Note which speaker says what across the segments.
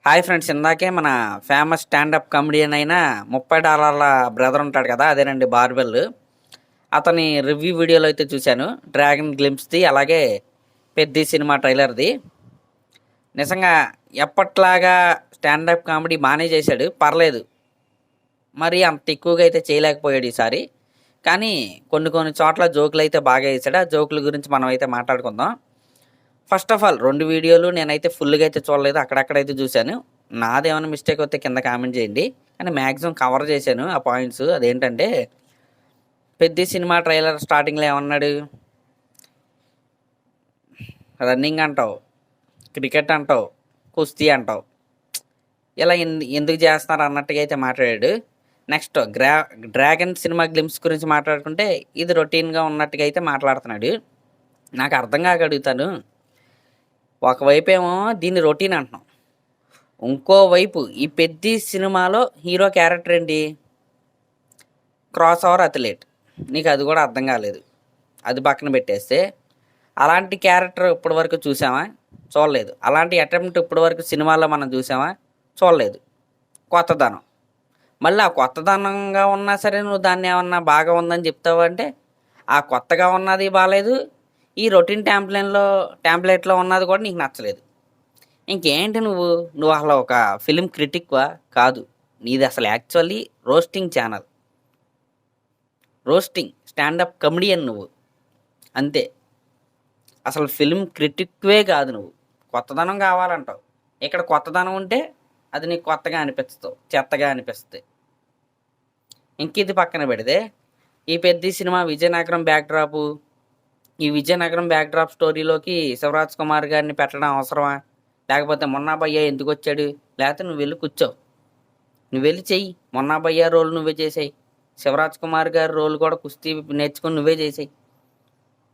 Speaker 1: Hi friends, ఇందాకే మన famous stand up comedian అయిన $30 బ్రదర్ ఉంటాడు కదా, అదేనండి బార్బెల్. అతని రివ్యూ వీడియోలో అయితే చూశాను, డ్రాగన్ గ్లింప్స్ది, అలాగే పెద్ద సినిమా ట్రైలర్ది. నిజంగా ఎప్పట్లాగా స్టాండప్ కామెడీ బాగానే చేశాడు, పర్లేదు. మరి అంత ఎక్కువగా అయితే చేయలేకపోయాడు ఈసారి. కానీ కొన్ని కొన్ని చోట్ల జోకులు అయితే బాగా వేసాడు. ఆ జోకుల గురించి మనం అయితే మాట్లాడుకుందాం. ఫస్ట్ ఆఫ్ ఆల్ 2 వీడియోలు నేనైతే ఫుల్గా అయితే చూడలేదు, అక్కడక్కడైతే చూశాను. నాదేమైనా మిస్టేక్ వస్తే కింద కామెంట్ చేయండి. కానీ మ్యాక్సిమం కవర్ చేశాను ఆ పాయింట్స్. అదేంటంటే, పెద్ద సినిమా ట్రైలర్ స్టార్టింగ్లో ఏమన్నాడు, రన్నింగ్ అంటావు, క్రికెట్ అంటావు, కుస్తీ అంటావు, ఇలా ఎందుకు చేస్తున్నారు అన్నట్టుగా అయితే మాట్లాడాడు. నెక్స్ట్ డ్రాగన్ సినిమా గ్లిమ్స్ గురించి మాట్లాడుకుంటే, ఇది రొటీన్గా ఉన్నట్టుగా అయితే మాట్లాడుతున్నాడు. నాకు అర్థం కాక అడుగుతాను, ఒకవైపు ఏమో దీన్ని రొటీన్ అంటున్నాం, ఇంకోవైపు ఈ పెద్ద సినిమాలో హీరో క్యారెక్టర్ ఏంటి, క్రాస్ ఓవర్ అథ్లెట్. నీకు అది కూడా అర్థం కాలేదు. అది పక్కన పెట్టేస్తే, అలాంటి క్యారెక్టర్ ఇప్పటివరకు చూసామా? చూడలేదు. అలాంటి అటెంప్ట్ ఇప్పటివరకు సినిమాల్లో మనం చూసామా? చూడలేదు. కొత్తదనం. మళ్ళీ ఆ కొత్తదనంగా ఉన్నా సరే నువ్వు దాన్ని ఏమన్నా బాగా ఉందని చెప్తావు అంటే, ఆ కొత్తగా ఉన్నది బాగాలేదు, ఈ రొటీన్ ట్యాంప్లెట్లో ఉన్నది కూడా నీకు నచ్చలేదు. ఇంకేంటి నువ్వు అసలు ఒక ఫిలిం క్రిటిక్వా? కాదు. నీది అసలు actually roasting channel, roasting stand up comedian నువ్వు, అంతే. అసలు ఫిలిం క్రిటిక్వే కాదు నువ్వు. కొత్తదనం కావాలంటావు, ఇక్కడ కొత్తదనం ఉంటే అది నీకు కొత్తగా అనిపిస్తావు, చెత్తగా అనిపిస్తుంది. ఇంక ఇది పక్కన పెడితే, ఈ పెద్ద సినిమా విజయనగరం బ్యాక్డ్రాపు, ఈ విజయనగరం బ్యాక్డ్రాప్ స్టోరీలోకి శివరాజ్ కుమార్ గారిని పెట్టడం అవసరమా? లేకపోతే మొన్నా భయ్య ఎందుకు వచ్చాడు? లేకపోతే నువ్వు వెళ్ళి కూర్చో, నువ్వు వెళ్ళి చెయ్యి. మొన్నా భయ్య రోల్ నువ్వే చేసాయి, శివరాజ్ కుమార్ గారి రోల్ కూడా కుస్తీ నేర్చుకుని నువ్వే చేసాయి.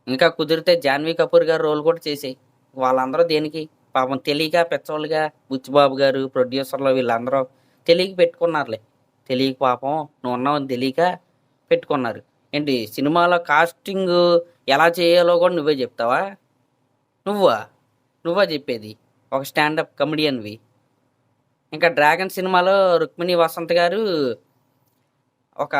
Speaker 1: ఇంకా కుదిరితే జాన్వీ కపూర్ గారి రోల్ కూడా చేసాయి. వాళ్ళందరూ దేనికి? పాపం తెలియక పెచ్చోళ్ళుగా బుచ్చిబాబు గారు, ప్రొడ్యూసర్లు వీళ్ళందరూ తెలియక పెట్టుకున్నారులే. తెలియక పాపం నువ్వు ఉన్నావని తెలియక పెట్టుకున్నారు. ఏంటి సినిమాలో కాస్టింగ్ ఎలా చేయాలో కూడా నువ్వే చెప్తావా? నువ్వా చెప్పేది? ఒక స్టాండప్ కమెడియన్వి. ఇంకా డ్రాగన్ సినిమాలో రుక్మిణి వసంత్ గారు ఒక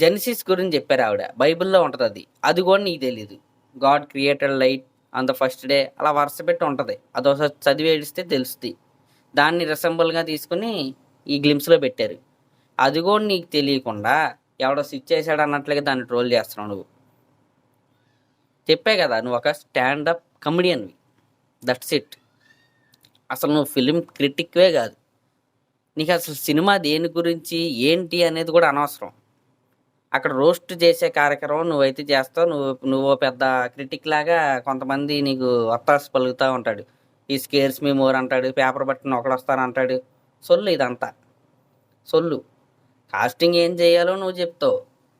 Speaker 1: జెనిసిస్ గురించి చెప్పారు. ఆవిడ బైబిల్లో ఉంటుంది, అది కూడా నీకు తెలీదు. God created light on the first day, అలా వరుస పెట్టి ఉంటుంది. అదొకసారి చదివి ఏడిస్తే తెలుస్తుంది. దాన్ని రిసెంబుల్గా తీసుకుని ఈ గ్లిమ్స్లో పెట్టారు. అది కూడా నీకు తెలియకుండా ఎవడో స్విచ్ చేశాడు అన్నట్లుగా దాన్ని ట్రోల్ చేస్తున్నావు నువ్వు. చెప్పే కదా, నువ్వు ఒక స్టాండప్ కమెడియన్వి, దట్స్ ఇట్. అసలు నువ్వు ఫిలిం క్రిటిక్వే కాదు. నీకు అసలు సినిమా దేని గురించి ఏంటి అనేది కూడా అనవసరం. అక్కడ రోస్ట్ చేసే కార్యక్రమం నువ్వైతే చేస్తావు. నువ్వు పెద్ద క్రిటిక్ లాగా కొంతమంది నీకు వత్తాసు పలుకుతూ ఉంటాడు. ఈ స్కేర్స్ మీ మోర్ అంటాడు, పేపర్ బట్టిన ఒకడు అంటాడు. సొల్లు ఇదంతా సొల్లు. కాస్టింగ్ ఏం చేయాలో నువ్వు చెప్తావు,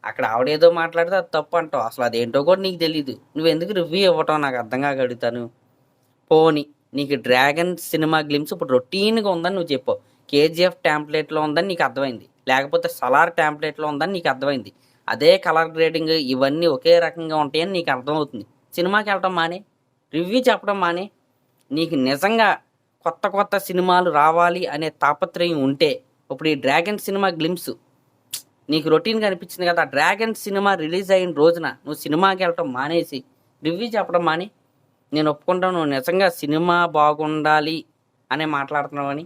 Speaker 1: అక్కడ ఆవిడేదో మాట్లాడితే అది తప్పు అంటావు. అసలు అదేంటో కూడా నీకు తెలీదు. నువ్వు ఎందుకు రివ్యూ ఇవ్వటం నాకు అర్థం కాక అడుగుతాను. పోనీ నీకు డ్రాగన్ సినిమా గ్లిమ్స్ ఇప్పుడు రొటీన్గా ఉందని నువ్వు చెప్పావు, కేజీఎఫ్ ట్యాంప్లెట్లో ఉందని నీకు అర్థమైంది, లేకపోతే సలార్ ట్యాంప్లెట్లో ఉందని నీకు అర్థమైంది, అదే కలర్ గ్రేడింగ్ ఇవన్నీ ఒకే రకంగా ఉంటాయని నీకు అర్థమవుతుంది. సినిమాకి వెళ్ళటం మానే, రివ్యూ చెప్పడం మానే. నీకు నిజంగా కొత్త కొత్త సినిమాలు రావాలి అనే తాపత్రయం ఉంటే, ఇప్పుడు ఈ డ్రాగన్ సినిమా గ్లిమ్స్ నీకు రొటీన్గా అనిపించింది కదా, ఆ డ్రాగన్ సినిమా రిలీజ్ అయిన రోజున నువ్వు సినిమాకి వెళ్ళటం మానేసి రివ్యూ చెప్పడం మానే. నేను ఒప్పుకుంటాను, నువ్వు నిజంగా సినిమా బాగుండాలి అనే మాట్లాడుతున్నావని.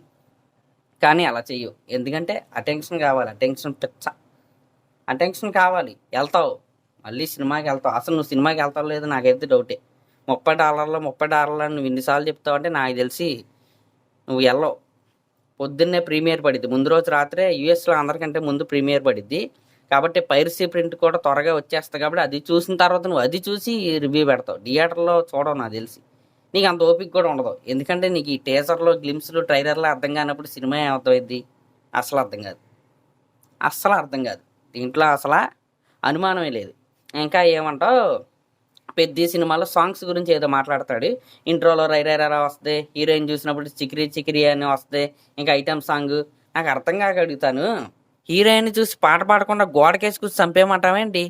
Speaker 1: కానీ అలా చెయ్యవు. ఎందుకంటే అటెన్షన్ కావాలి, అటెన్షన్ కావాలి. వెళ్తావు, మళ్ళీ సినిమాకి వెళ్తావు. అసలు నువ్వు సినిమాకి వెళ్తావు లేదు నాకైతే డౌటే. $30 నువ్వు ఇన్నిసార్లు చెప్తావు అంటే నాకు తెలిసి నువ్వు వెళ్ళవు. పొద్దున్నే ప్రీమియర్ పడిద్ది, ముందు రోజు రాత్రే యూఎస్లో అందరికంటే ముందు ప్రీమియర్ పడిద్ది. కాబట్టి పైరసీ ప్రింట్ కూడా త్వరగా వచ్చేస్తుంది. కాబట్టి అది చూసిన తర్వాత నువ్వు అది చూసి రివ్యూ పెడతావు. థియేటర్లో చూడవు నాకు తెలిసి. నీకు అంత ఓపిక కూడా ఉండదు. ఎందుకంటే నీకు ఈ టీజర్లో గ్లిమ్స్లు ట్రైలర్లో అర్థం కానప్పుడు సినిమా ఏమర్థమైద్ది? అసలు అర్థం కాదు. దీంట్లో అసలు అనుమానమే లేదు. ఇంకా ఏమంటావు, పెద్ద సినిమాలో సాంగ్స్ గురించి ఏదో మాట్లాడతాడు. ఇంట్రోలో రైరైరా వస్తుంది, హీరోయిన్ చూసినప్పుడు చికిరి చికిరి అని వస్తుంది, ఇంకా ఐటమ్ సాంగ్. నాకు అర్థం కాక అడుగుతాను, హీరోయిన్ చూసి పాట పాడకుండా గోడకేసి కూర్చి చంపేయమంటావేంటి?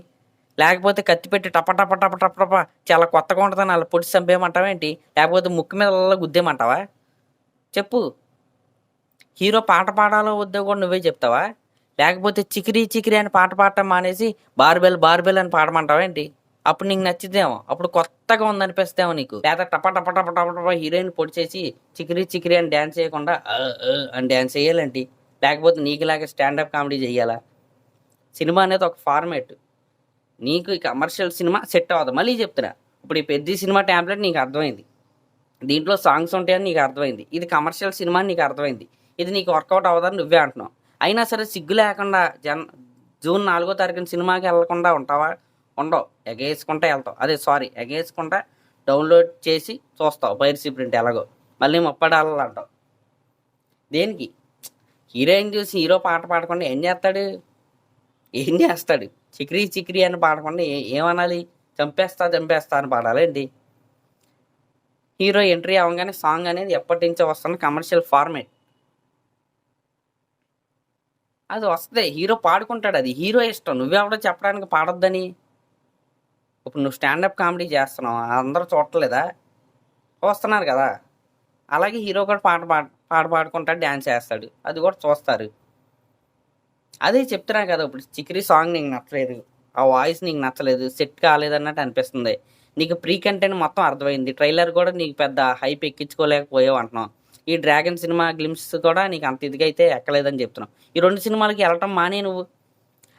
Speaker 1: లేకపోతే కత్తి పెట్టి టప టప టప టప టప చాలా కొత్తగా ఉంటుందని అలా పొడిచి చంపేయమంటావేంటి? లేకపోతే ముక్కు మీద గుద్దేమంటావా? చెప్పు. హీరో పాట పాడాలో వద్దో కూడా నువ్వే చెప్తావా? లేకపోతే చికిరి చికిరి అని పాట పాడటం మానేసి బార్బెల్ బార్బెల్ అని పాడమంటావా ఏంటి? అప్పుడు నీకు నచ్చిద్దేమో. అప్పుడు కొత్తగా ఉందనిపిస్తేమో నీకు. లేదా టప టప టప టప టప హీరోయిన్ పొడిచేసి చికిరి చికిరి అని డ్యాన్స్ చేయకుండా అని డ్యాన్స్ చేయాలేంటి? లేకపోతే నీకులాగా స్టాండప్ కామెడీ చెయ్యాలా? సినిమా అనేది ఒక ఫార్మాట్. నీకు ఈ కమర్షియల్ సినిమా సెట్ అవ్వదు. మళ్ళీ చెప్తున్నా, ఇప్పుడు ఈ పెద్ద సినిమా ట్యాంప్లెట్ నీకు అర్థమైంది. దీంట్లో సాంగ్స్ ఉంటాయని నీకు అర్థమైంది. ఇది కమర్షియల్ సినిమా అని నీకు అర్థమైంది. ఇది నీకు వర్కౌట్ అవ్వదని నువ్వే అంటున్నావు. అయినా సరే సిగ్గు లేకుండా జూన్ 4వ తారీఖున సినిమాకి వెళ్ళకుండా ఉంటావా? ఉండవు. ఎగేసుకుంటా వెళ్తావు. ఎగేసుకుంటా డౌన్లోడ్ చేసి చూస్తావు పైరసీ ప్రింట్ ఎలాగో. మళ్ళీ $30 అంటావు. దేనికి? హీరోయిన్ చూసి హీరో పాట పాడకుండా ఏం చేస్తాడు? చిక్రీ చిక్రీ అని పాడకుండా ఏమనాలి? చంపేస్తా అని పాడాలేంటి? హీరో ఎంట్రీ అవ్వగానే సాంగ్ అనేది ఎప్పటి నుంచో వస్తున్న కమర్షియల్ ఫార్మేట్. అది వస్తుంది, హీరో పాడుకుంటాడు. అది హీరో ఇష్టం. నువ్వెవడో చెప్పడానికి పాడొద్దని. ఇప్పుడు నువ్వు స్టాండప్ కామెడీ చేస్తున్నావు, అందరూ చూడట్లేదా? చూస్తున్నారు కదా. అలాగే హీరో కూడా పాడుకుంటాడు, డ్యాన్స్ చేస్తాడు, అది కూడా చూస్తారు. అదే చెప్తున్నా కదా. ఇప్పుడు చిక్రీ సాంగ్ నీకు నచ్చలేదు, ఆ వాయిస్ నీకు నచ్చలేదు, సెట్ కాలేదన్నట్టు అనిపిస్తుంది. నీకు ప్రీ కంటెంట్ మొత్తం అర్థమైంది. ట్రైలర్ కూడా నీకు పెద్ద హైప్ ఎక్కించుకోలేకపోయావు అంటున్నావు. ఈ డ్రాగన్ సినిమా గ్లిమ్స్ కూడా నీకు అంత ఇదిగైతే ఎక్కలేదని చెప్తున్నావు. ఈ 2 సినిమాలకి వెళ్ళటం మానే నువ్వు.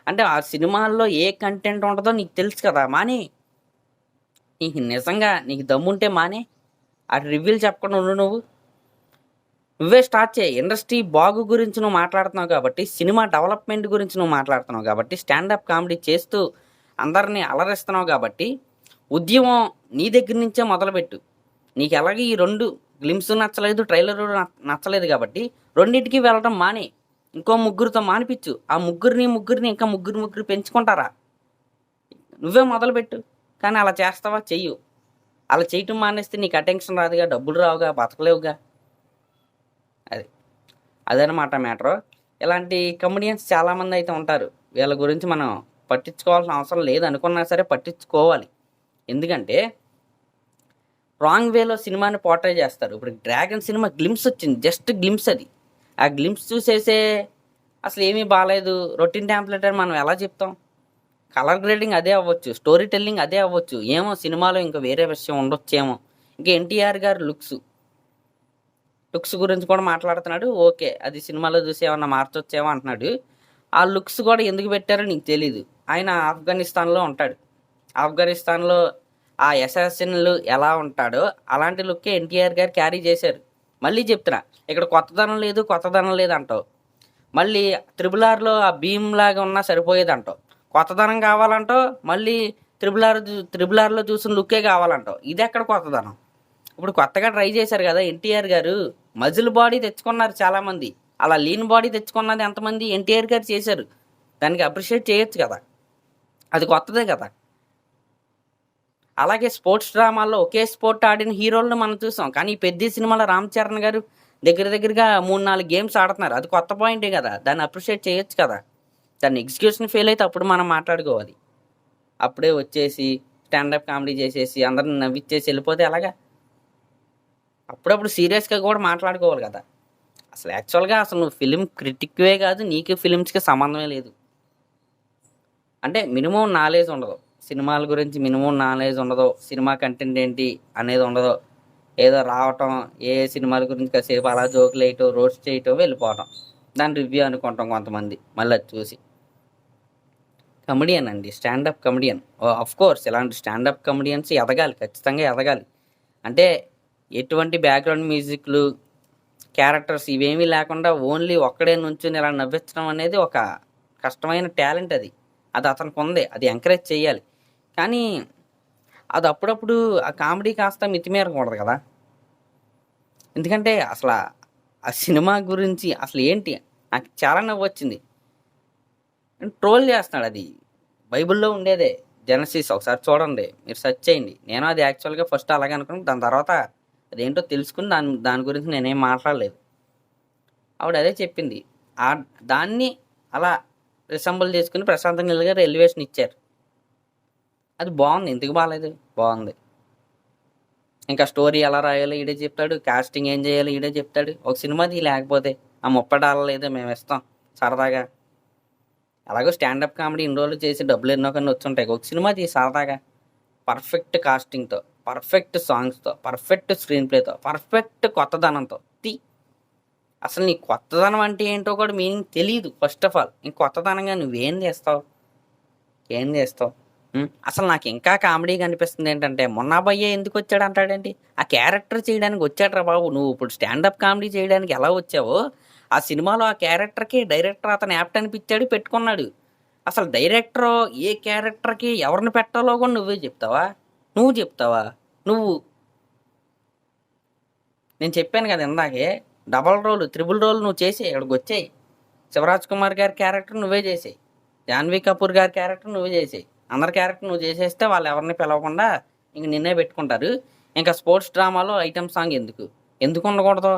Speaker 1: అంటే ఆ సినిమాల్లో ఏ కంటెంట్ ఉంటుందో నీకు తెలుసు కదా, మానే. నీకు నిజంగా నీకు దమ్ముంటే మానే. ఆ రివ్యూలు చెప్పకుండా ఉండు. నువ్వే స్టార్ట్ చేయి. ఇండస్ట్రీ బాగు గురించి నువ్వు మాట్లాడుతున్నావు కాబట్టి, సినిమా డెవలప్మెంట్ గురించి నువ్వు మాట్లాడుతున్నావు కాబట్టి, స్టాండప్ కామెడీ చేస్తూ అందరినీ అలరిస్తున్నావు కాబట్టి, ఉద్యమం నీ దగ్గర నుంచే మొదలుపెట్టు. నీకు ఎలాగే ఈ 2 గ్లిమ్స్ నచ్చలేదు, ట్రైలర్ నచ్చలేదు కాబట్టి రెండింటికి వెళ్ళడం మానే. ఇంకో ముగ్గురితో మానిపించు. ఆ ముగ్గురిని ఇంకా ముగ్గురు పెంచుకుంటారా? నువ్వే మొదలుపెట్టు. కానీ అలా చేస్తావా? చెయ్యు. అలా చేయటం మానేస్తే నీకు అటెన్షన్ రాదుగా, డబ్బులు రావుగా, బతకలేవుగా. అదనమాట మ్యాటరు. ఇలాంటి కమెడియన్స్ చాలామంది అయితే ఉంటారు. వీళ్ళ గురించి మనం పట్టించుకోవాల్సిన అవసరం లేదు అనుకున్నా సరే పట్టించుకోవాలి. ఎందుకంటే రాంగ్ వేలో సినిమాని పోర్ట్రే చేస్తారు. ఇప్పుడు డ్రాగన్ సినిమా గ్లిమ్స్ వచ్చింది, జస్ట్ గ్లిమ్స్. అది ఆ గ్లిమ్స్ చూసేసే అసలు ఏమీ బాగాలేదు, రొటీన్ ట్యాంప్లెట్ అని మనం ఎలా చెప్తాం? కలర్ గ్రేడింగ్ అదే అవ్వచ్చు, స్టోరీ టెల్లింగ్ అదే అవ్వచ్చు. ఏమో సినిమాలో ఇంకా వేరే విషయం ఉండొచ్చేమో. ఇంకా ఎన్టీఆర్ గారు లుక్స్ గురించి కూడా మాట్లాడుతున్నాడు. ఓకే, అది సినిమాలో చూసి ఏమన్నా మార్చొచ్చేమో అంటున్నాడు. ఆ లుక్స్ కూడా ఎందుకు పెట్టారో నీకు తెలీదు. ఆయన ఆఫ్ఘనిస్తాన్లో ఉంటాడు. ఆఫ్ఘనిస్తాన్లో ఆ అసాసిన్లు ఎలా ఉంటాడో అలాంటి లుక్కే ఎన్టీఆర్ గారు క్యారీ చేశారు. మళ్ళీ చెప్తున్నా, ఇక్కడ కొత్తదనం లేదు అంటావు. మళ్ళీ RRRలో ఆ భీమ్ లాగా ఉన్నా సరిపోయేది అంటావు. కొత్తదనం కావాలంటావు. మళ్ళీ RRRలో చూసిన లుక్కే కావాలంటావు. ఇది ఎక్కడ కొత్తదనం? ఇప్పుడు కొత్తగా ట్రై చేశారు కదా ఎన్టీఆర్ గారు. మజిల్ బాడీ తెచ్చుకున్నారు చాలామంది. అలా లీన్ బాడీ తెచ్చుకున్నది ఎంతమంది? ఎన్టీఆర్ గారు చేశారు. దానికి అప్రిషియేట్ చేయొచ్చు కదా, అది కొత్తదే కదా. అలాగే స్పోర్ట్స్ డ్రామాల్లో ఒకే స్పోర్ట్ ఆడిన హీరోలను మనం చూసాం. కానీ ఈ పెద్ద సినిమాలో రామ్ చరణ్ గారు దగ్గరగా 3-4 గేమ్స్ ఆడుతున్నారు. అది కొత్త పాయింటే కదా, దాన్ని అప్రిషియేట్ చేయొచ్చు కదా. దాన్ని ఎగ్జిక్యూషన్ ఫెయిల్ అయితే అప్పుడు మనం మాట్లాడుకోవాలి. అప్పుడే వచ్చేసి స్టాండప్ కామెడీ చేసేసి అందరిని నవ్విచ్చేసి వెళ్ళిపోతే ఎలాగా? అప్పుడప్పుడు సీరియస్గా కూడా మాట్లాడుకోవాలి కదా. అసలు యాక్చువల్గా నువ్వు ఫిలిం క్రిటిక్వే కాదు, నీకు ఫిలిమ్స్కి సంబంధమే లేదు. అంటే మినిమం నాలెడ్జ్ ఉండదు, సినిమాల గురించి మినిమం నాలెడ్జ్ ఉండదు, సినిమా కంటెంట్ ఏంటి అనేది ఉండదు. ఏదో రావటం, ఏ సినిమాల గురించి కాసేపు అలా జోకులు వేయటం, రోస్ట్ చేయటం, వెళ్ళిపోవటం, దాని రివ్యూ అనుకుంటాం కొంతమంది. మళ్ళీ అది చూసి కమెడియన్ అండి, స్టాండప్ కమెడియన్. కోర్స్ ఇలాంటి స్టాండప్ కమెడియన్స్ ఎదగాలి, ఖచ్చితంగా ఎదగాలి. అంటే ఎటువంటి బ్యాక్గ్రౌండ్ మ్యూజిక్లు, క్యారెక్టర్స్ ఇవేమీ లేకుండా ఓన్లీ ఒక్కడే నుంచుని ఇలా నవ్వించడం అనేది ఒక కష్టమైన టాలెంట్. అది అతనికి ఉంది, అది ఎంకరేజ్ చేయాలి. కానీ అది అప్పుడప్పుడు ఆ కామెడీ కాస్త మితిమీరకూడదు కదా. ఎందుకంటే అసలు ఆ సినిమా గురించి అసలు ఏంటి, నాకు చాలా నవ్వు వచ్చింది. ట్రోల్ చేస్తున్నాడు. అది బైబిల్లో ఉండేదే, జెనసిస్. ఒకసారి చూడండి, మీరు సెర్చ్ చేయండి. నేను అది యాక్చువల్గా ఫస్ట్ అలాగే అనుకున్నాను. దాని తర్వాత అదేంటో తెలుసుకుని దాని గురించి నేనేం మాట్లాడలేదు. ఆవిడ అదే చెప్పింది. దాన్ని అలా రిసెంబుల్ చేసుకుని ప్రశాంత్ నీల్ గారు ఎలివేషన్ ఇచ్చారు. అది బాగుంది. ఎందుకు బాగాలేదు? బాగుంది. ఇంకా స్టోరీ ఎలా రాయాలో ఈడే చెప్తాడు, కాస్టింగ్ ఏం చేయాలో ఈడే చెప్తాడు. ఒక సినిమాది లేకపోతే ఆ $30 ఏదో మేము ఇస్తాం సరదాగా. అలాగో స్టాండప్ కామెడీ ఇన్ని రోజులు చేసి డబ్బులు ఎన్నో కన్నా వచ్చుంటాయి. ఒక సినిమా తీ సరదాగా, పర్ఫెక్ట్ కాస్టింగ్తో, పర్ఫెక్ట్ సాంగ్స్తో, పర్ఫెక్ట్ స్క్రీన్ ప్లేతో, పర్ఫెక్ట్ కొత్తదనంతో తీ. అసలు నీ కొత్తదనం అంటే ఏంటో కూడా మీనింగ్ తెలియదు ఫస్ట్ ఆఫ్ ఆల్. ఇంక కొత్తదనంగా నువ్వేం చేస్తావు, ఏం చేస్తావు? అసలు నాకు ఇంకా కామెడీగా అనిపిస్తుంది ఏంటంటే, మొన్న భయ్య ఎందుకు వచ్చాడు అంటాడేంటి? ఆ క్యారెక్టర్ చేయడానికి వచ్చాడురా బాబు. నువ్వు ఇప్పుడు స్టాండప్ కామెడీ చేయడానికి ఎలా వచ్చావో, ఆ సినిమాలో ఆ క్యారెక్టర్కి డైరెక్టర్ అతను యాప్ట్ అనిపించాడు, పెట్టుకున్నాడు. అసలు డైరెక్టర్ ఏ క్యారెక్టర్కి ఎవరిని పెట్టాలో కూడా నువ్వే చెప్తావా? నువ్వు చెప్తావా? నువ్వు నేను చెప్పాను కదా ఇందాకే, డబల్ రోల్, త్రిబుల్ రోల్ నువ్వు చేసేయి, ఇక్కడికి వచ్చేయి. శివరాజ్ కుమార్ గారి క్యారెక్టర్ నువ్వే చేసేయి, జాన్వీ కపూర్ గారి క్యారెక్టర్ నువ్వే చేసేయి. అందరి క్యారెక్టర్ నువ్వు చేసేస్తే వాళ్ళు ఎవరిని పిలవకుండా ఇంక నిన్నే పెట్టుకుంటారు. ఇంకా స్పోర్ట్స్ డ్రామాలో ఐటమ్ సాంగ్ ఎందుకు ఉండకూడదు?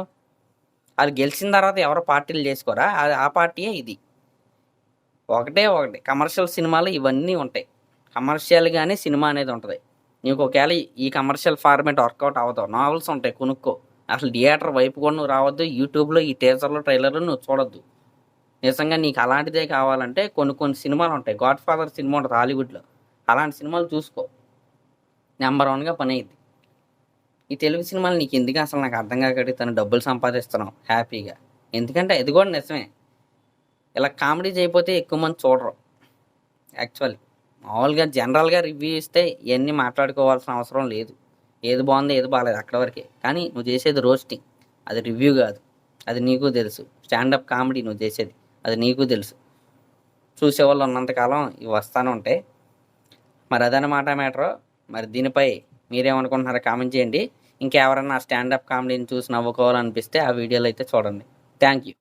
Speaker 1: అది గెలిచిన తర్వాత ఎవరు పార్టీలు చేసుకోరా? అది ఆ పార్టీయే ఇది. ఒకటే కమర్షియల్ సినిమాలు ఇవన్నీ ఉంటాయి. కమర్షియల్గానే సినిమా అనేది ఉంటుంది. నీకు ఒకవేళ ఈ కమర్షియల్ ఫార్మేట్ వర్కౌట్ అవ్వదు, నావెల్స్ ఉంటాయి, కొనుక్కో. అసలు థియేటర్ వైపు కూడా నువ్వు రావద్దు. యూట్యూబ్లో ఈ టీజర్లు ట్రైలర్లు నువ్వు చూడొద్దు. నిజంగా నీకు అలాంటిదే కావాలంటే కొన్ని సినిమాలు ఉంటాయి. గాడ్ ఫాదర్ సినిమా ఉంటుంది హాలీవుడ్లో, అలాంటి సినిమాలు చూసుకో. నెంబర్ 1గా పని అయ్యిద్ది. ఈ తెలుగు సినిమాలు నీకు ఎందుకు అసలు నాకు అర్థం కాకటి తను డబ్బులు సంపాదిస్తున్నావు హ్యాపీగా. ఎందుకంటే ఇది కూడా నిజమే, ఇలా కామెడీ చేయకపోతే ఎక్కువ మంది చూడరు. యాక్చువల్లీ మామూలుగా జనరల్గా రివ్యూ ఇస్తే ఇవన్నీ మాట్లాడుకోవాల్సిన అవసరం లేదు. ఏది బాగుంది ఏది బాగాలేదు అక్కడ వరకే. కానీ నువ్వు చేసేది రోస్టింగ్, అది రివ్యూ కాదు. అది నీకు తెలుసు. స్టాండప్ కామెడీ నువ్వు చేసేది, అది నీకు తెలుసు. చూసేవాళ్ళు ఉన్నంతకాలం ఇవి వస్తూనే ఉంటాయి. మరి అదనమాట మ్యాటర్. మరి దీనిపై మీరేమనుకుంటున్నారో కామెంట్ చేయండి. ఇంకెవరన్నా స్టాండప్ కామెడీని చూసి నవ్వుకోవాలనిపిస్తే ఆ వీడియోలు అయితే చూడండి. Thank you.